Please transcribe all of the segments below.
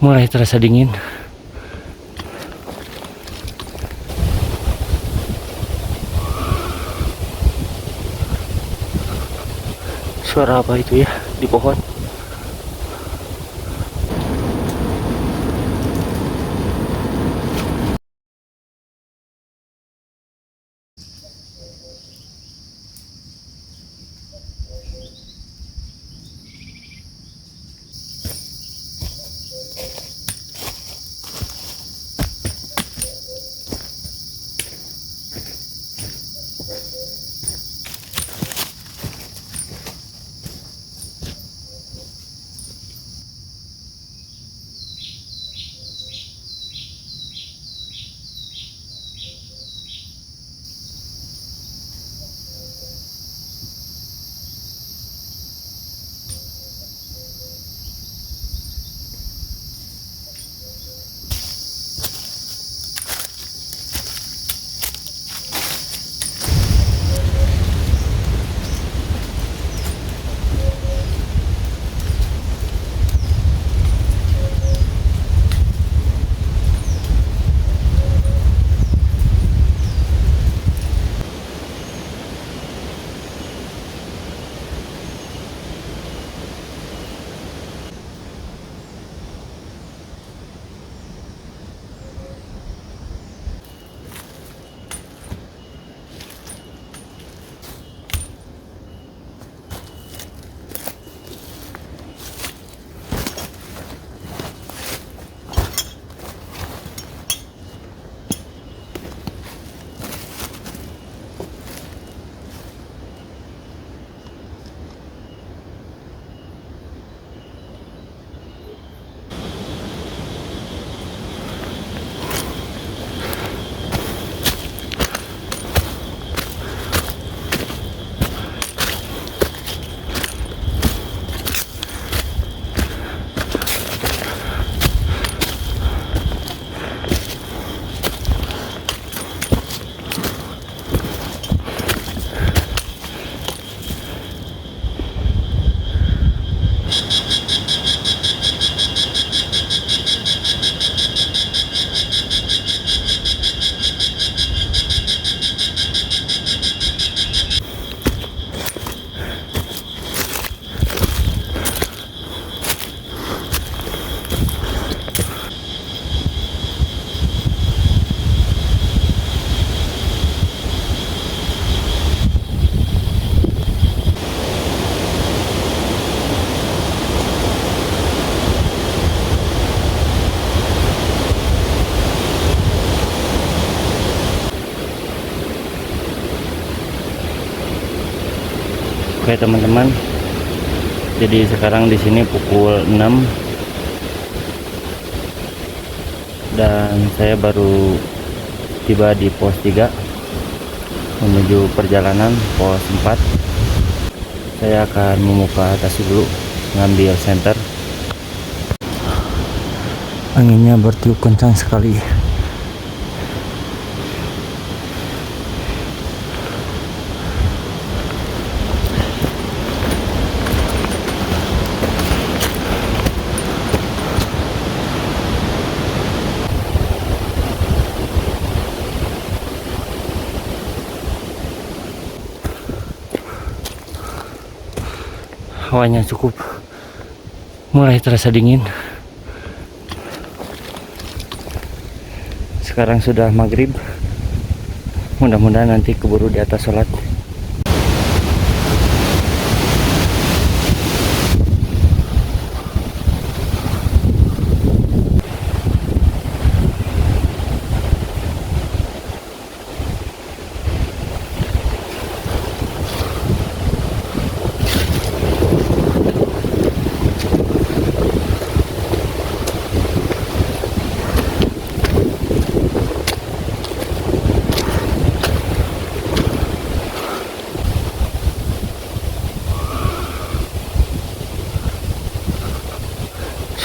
Mulai terasa dingin. Suara apa itu ya di pohon? Oke teman-teman, jadi sekarang di sini pukul 6 dan saya baru tiba di pos 3 menuju perjalanan pos 4. Saya akan membuka tas dulu, ngambil senter. Anginnya bertiup kencang sekali. Hawanya cukup mulai terasa dingin. Sekarang sudah maghrib. Mudah-mudahan nanti keburu di atas sholat.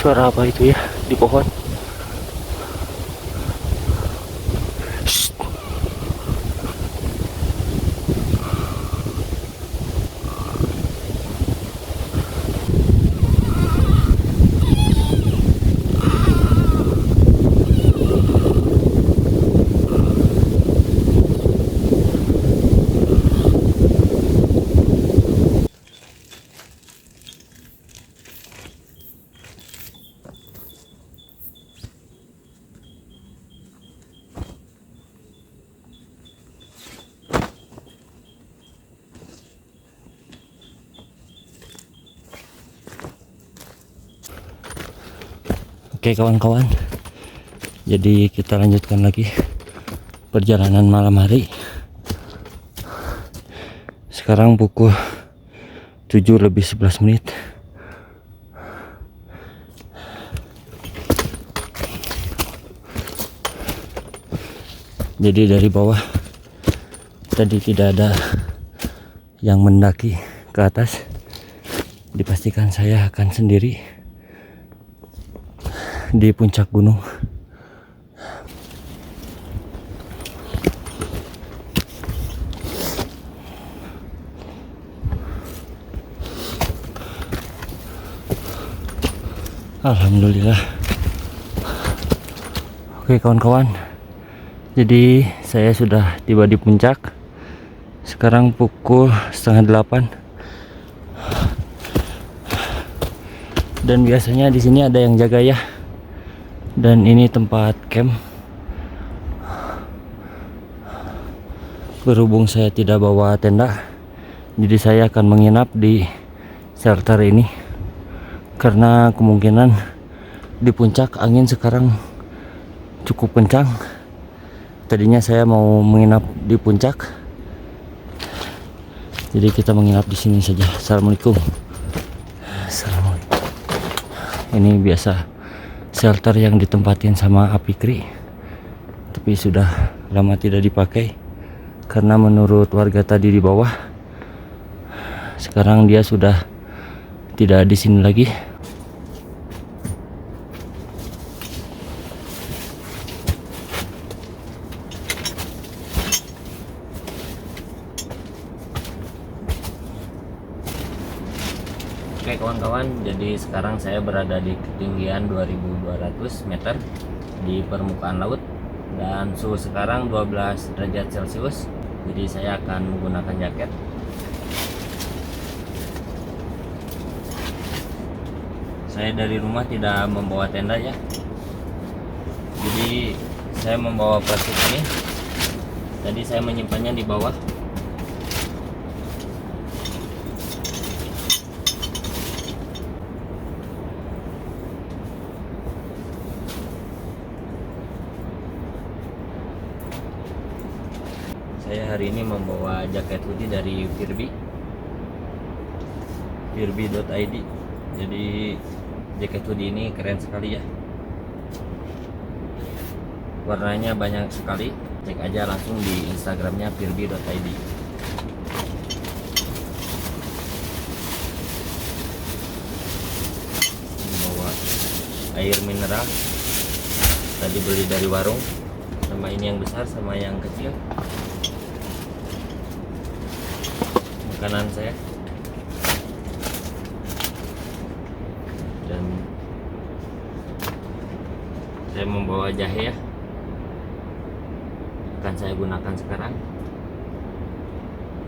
Suara apa itu ya di pohon? Shh. Oke kawan-kawan, jadi kita lanjutkan lagi perjalanan malam hari. Sekarang pukul 7:11. Jadi dari bawah tadi tidak ada yang mendaki ke atas. Dipastikan saya akan sendiri di puncak gunung. Alhamdulillah. Oke kawan-kawan, jadi saya sudah tiba di puncak. Sekarang pukul 7:30. Dan biasanya di sini ada yang jaga ya. Dan ini tempat camp. Berhubung saya tidak bawa tenda, jadi saya akan menginap di shelter ini. Karena kemungkinan di puncak angin sekarang cukup kencang. Tadinya saya mau menginap di puncak, jadi kita menginap di sini saja. Assalamualaikum. Assalamualaikum. Ini biasa shelter yang ditempatin sama Apikri, tapi sudah lama tidak dipakai karena menurut warga tadi di bawah, sekarang dia sudah tidak di sini lagi. Oke kawan-kawan, jadi sekarang saya berada di ketinggian 2200 meter di permukaan laut dan suhu sekarang 12 derajat Celcius. Jadi saya akan menggunakan jaket. Saya dari rumah tidak membawa tenda ya. Jadi saya membawa plastik ini. Tadi saya menyimpannya di bawah. Saya hari ini membawa jaket hoodie dari Virbi.id. Jadi jaket hoodie ini keren sekali ya. Warnanya banyak sekali. Cek aja langsung di Instagramnya Virbi.id. Membawa air mineral. Tadi beli dari warung. Sama ini yang besar sama yang kecil. Makanan saya, dan saya membawa jahe ya, akan saya gunakan sekarang.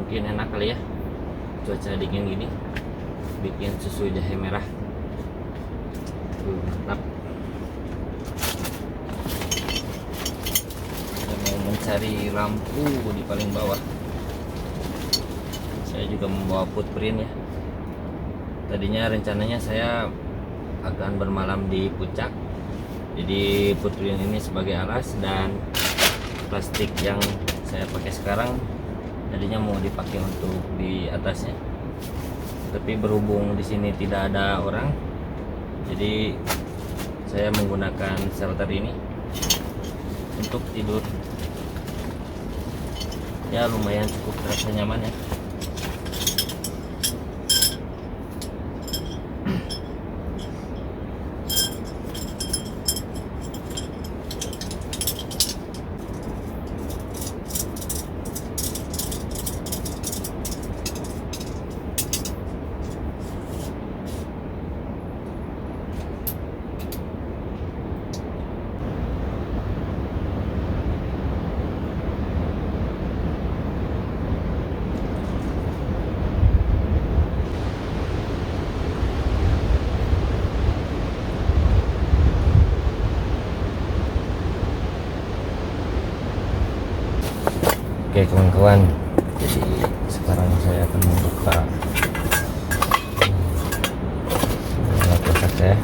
Mungkin enak kali ya, cuaca dingin gini bikin susu jahe merah. Mantap. Saya mau mencari lampu di paling bawah. Saya juga membawa footprint ya. Tadinya rencananya saya akan bermalam di puncak. Jadi footprint ini sebagai alas, dan plastik yang saya pakai sekarang tadinya mau dipakai untuk di atasnya. Tapi berhubung di sini tidak ada orang, jadi saya menggunakan shelter ini untuk tidur. Ya lumayan cukup terasa nyaman ya. Oke kawan-kawan, jadi sekarang saya akan membuka kotak saya.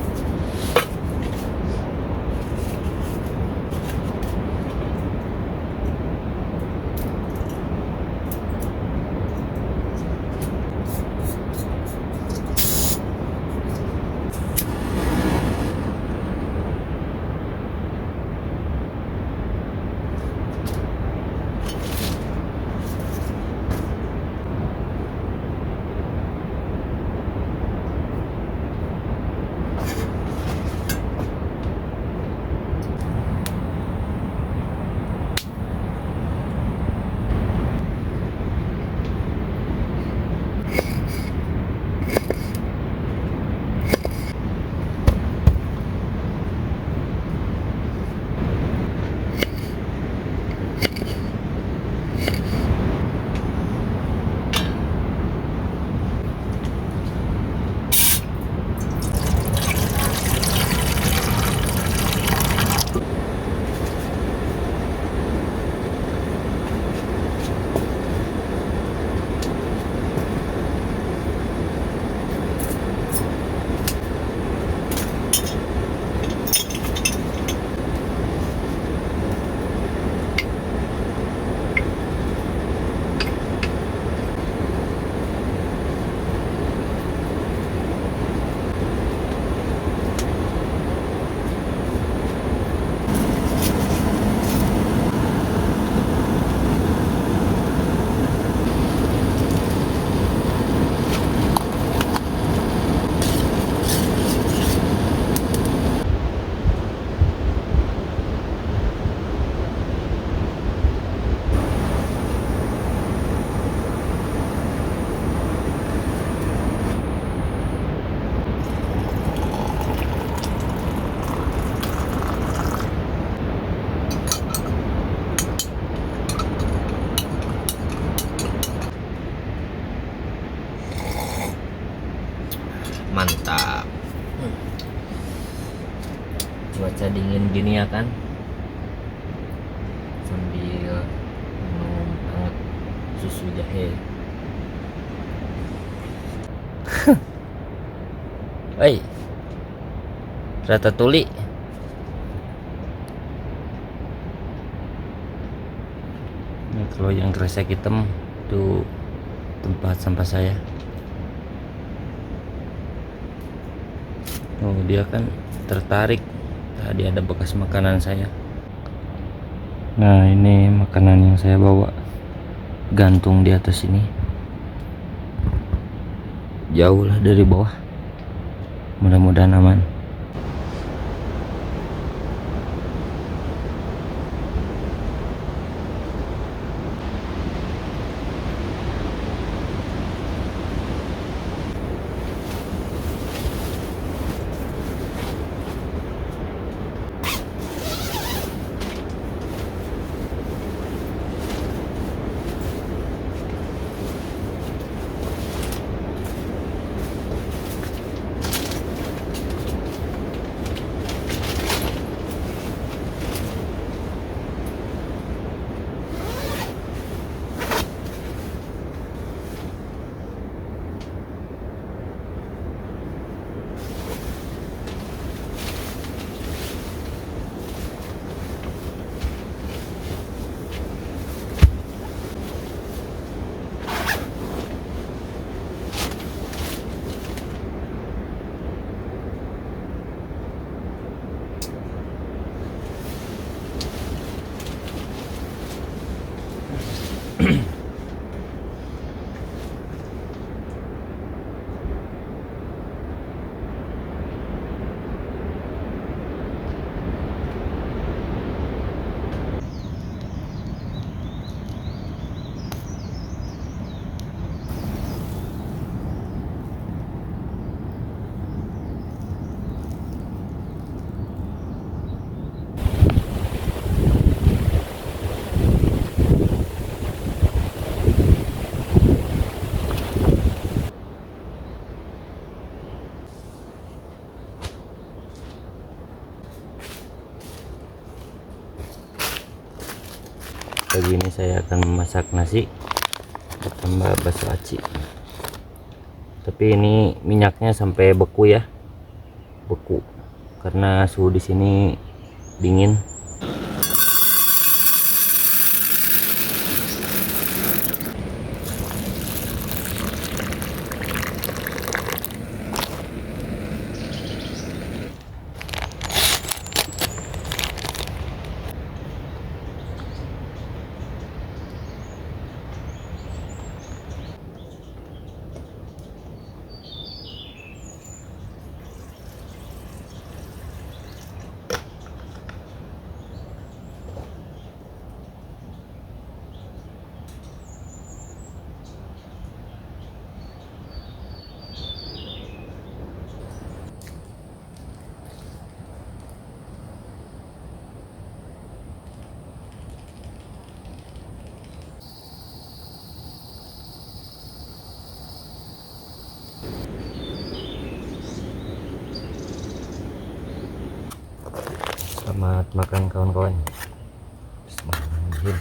Cuaca dingin gini ya kan, sambil minum hangat susu jahe. Hei, Ratatouille. Ini kalau yang kresek hitam itu tempat sampah saya. Oh, dia kan tertarik. Tadi ada bekas makanan saya. Nah, ini makanan yang saya bawa, gantung di atas ini. Jauh lah dari bawah. Mudah-mudahan aman. Pagi ini saya akan memasak nasi ditambah bakso aci. Tapi ini minyaknya sampai beku ya, beku karena suhu di sini dingin. Selamat makan kawan-kawan. Bismillahirrahmanirrahim.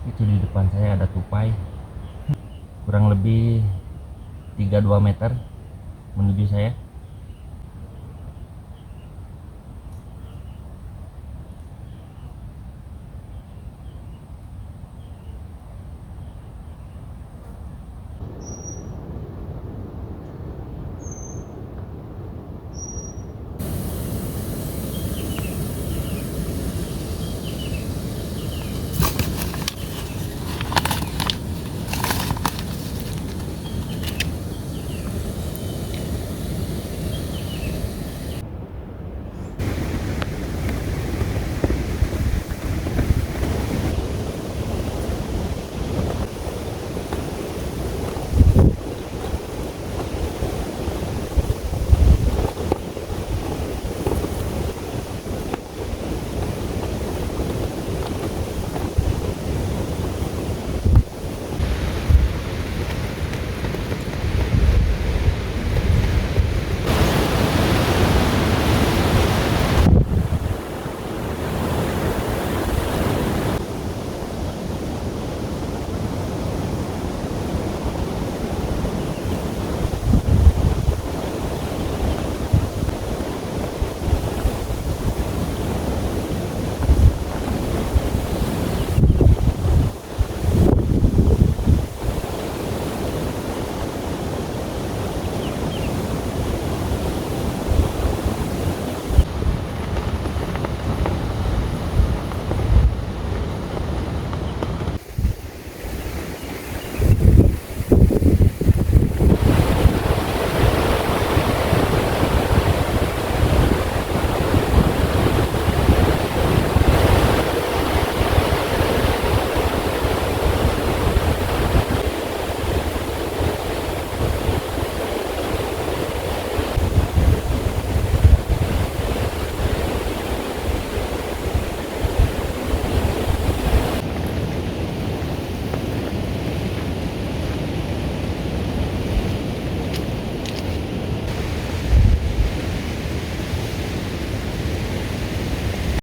Itu di depan saya ada tupai kurang lebih 32 meter menuju saya.